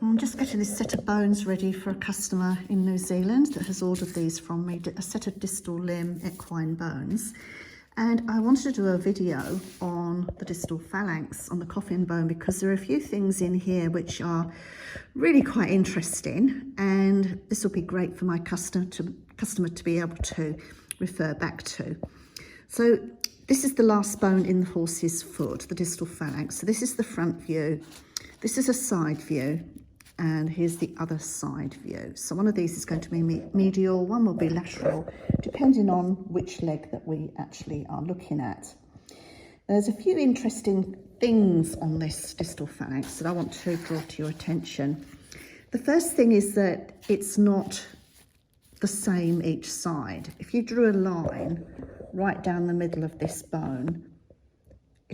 I'm just getting this set of bones ready for a customer in New Zealand that has ordered these from me, a set of distal limb equine bones. And I wanted to do a video on the distal phalanx, on the coffin bone, because there are a few things in here which are really quite interesting, and this will be great for my customer to be able to refer back to. So this is the last bone in the horse's foot, the distal phalanx. So this is the front view, this is a side view, and here's the other side view. So one of these is going to be medial, one will be lateral, depending on which leg that we actually are looking at. There's a few interesting things on this distal phalanx that I want to draw to your attention. The first thing is that it's not the same each side. If you drew a line right down the middle of this bone,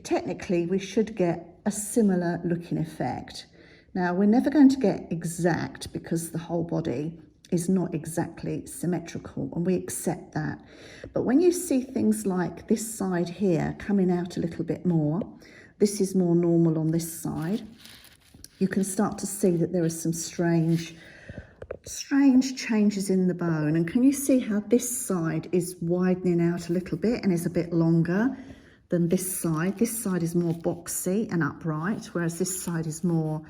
technically we should get a similar looking effect. Now, we're never going to get exact because the whole body is not exactly symmetrical, and we accept that. But when you see things like this side here coming out a little bit more, this is more normal on this side, you can start to see that there are some strange changes in the bone. And can you see how this side is widening out a little bit and is a bit longer than this side? This side is more boxy and upright, whereas this side is more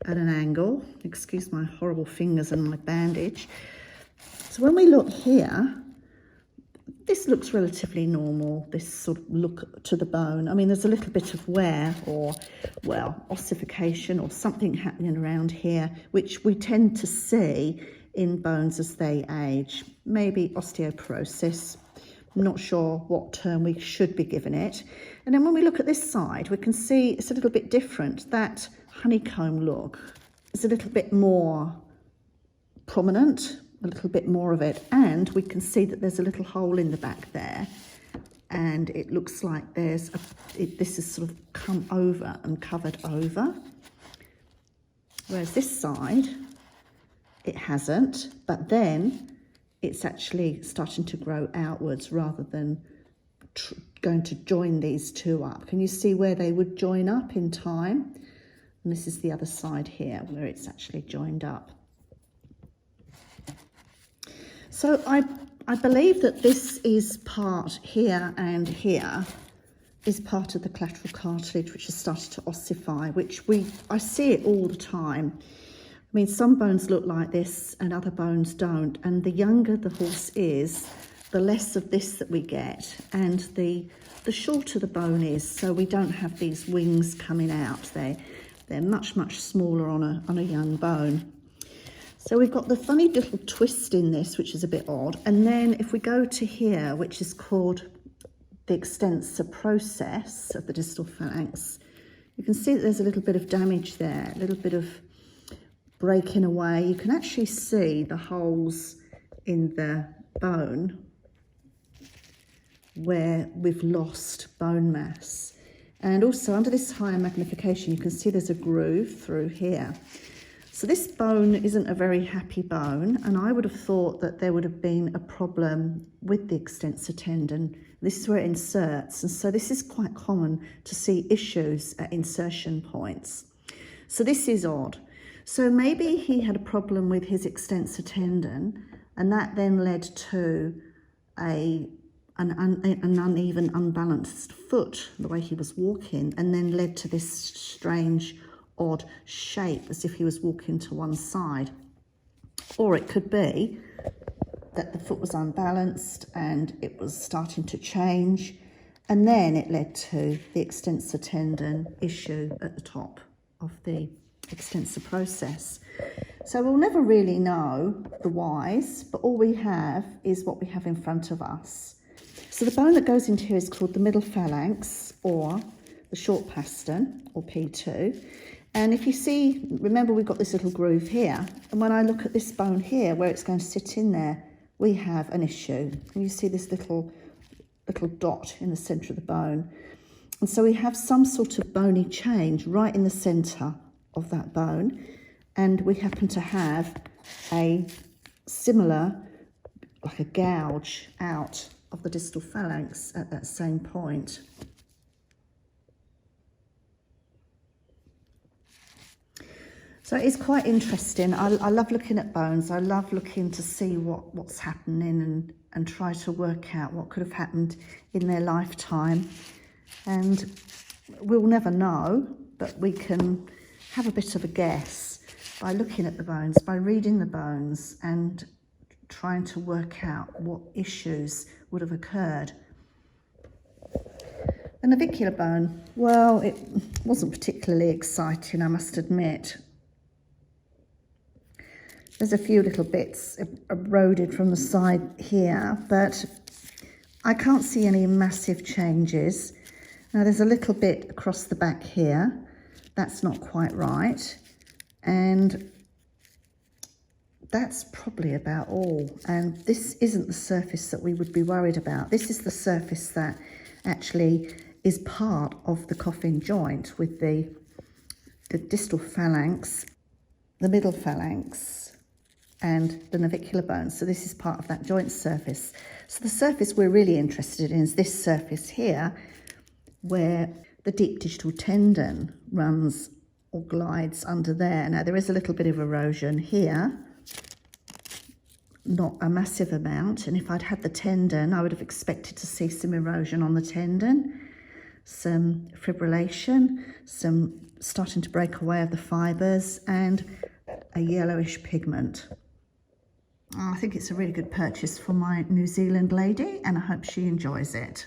at an angle. Excuse my horrible fingers and my bandage. So when we look here, this looks relatively normal, this sort of look to the bone. I mean, there's a little bit of wear or, well, ossification or something happening around here, which we tend to see in bones as they age. Maybe osteoporosis. I'm not sure what term we should be giving it. And then when we look at this side, we can see it's a little bit different. That honeycomb look is a little bit more prominent, a little bit more of it. And we can see that there's a little hole in the back there. And it looks like this is sort of come over and covered over. Whereas this side, it hasn't, but then it's actually starting to grow outwards rather than going to join these two up. Can you see where they would join up in time? And this is the other side here where it's actually joined up. So I believe that this is part here and here is part of the collateral cartilage, which has started to ossify, which I see it all the time. I mean, some bones look like this and other bones don't. And the younger the horse is, the less of this that we get. And the shorter the bone is, so we don't have these wings coming out. They're much, much smaller on a young bone. So we've got the funny little twist in this, which is a bit odd. And then if we go to here, which is called the extensor process of the distal phalanx, you can see that there's a little bit of damage there, a little bit of breaking away. You can actually see the holes in the bone where we've lost bone mass. And also under this higher magnification, you can see there's a groove through here. So this bone isn't a very happy bone, and I would have thought that there would have been a problem with the extensor tendon. This is where it inserts, and so this is quite common to see issues at insertion points. So this is odd. So maybe he had a problem with his extensor tendon, and that then led to an uneven, unbalanced foot, the way he was walking, and then led to this strange, odd shape, as if he was walking to one side. Or it could be that the foot was unbalanced and it was starting to change, and then it led to the extensor tendon issue at the top of the extensor process. So we'll never really know the whys, but all we have is what we have in front of us. So the bone that goes into here is called the middle phalanx, or the short pastern, or P2. And if you see, remember we've got this little groove here, and when I look at this bone here where it's going to sit in there, we have an issue. And you see this little dot in the centre of the bone. And so we have some sort of bony change right in the centre of that bone, and we happen to have a similar, like a gouge out of the distal phalanx at that same point. So it's quite interesting. I love looking at bones. I love looking to see what's happening and try to work out what could have happened in their lifetime. And we'll never know, but we can have a bit of a guess by looking at the bones, by reading the bones and trying to work out what issues would have occurred. The navicular bone, well, it wasn't particularly exciting, I must admit. There's a few little bits eroded from the side here, but I can't see any massive changes. Now there's a little bit across the back here. That's not quite right. And that's probably about all. And this isn't the surface that we would be worried about. This is the surface that actually is part of the coffin joint with the distal phalanx, the middle phalanx, and the navicular bone. So this is part of that joint surface. So the surface we're really interested in is this surface here, where the deep digital tendon runs or glides under there. Now there is a little bit of erosion here, not a massive amount, and if I'd had the tendon, I would have expected to see some erosion on the tendon, some fibrillation, some starting to break away of the fibres, and a yellowish pigment. I think it's a really good purchase for my New Zealand lady, and I hope she enjoys it.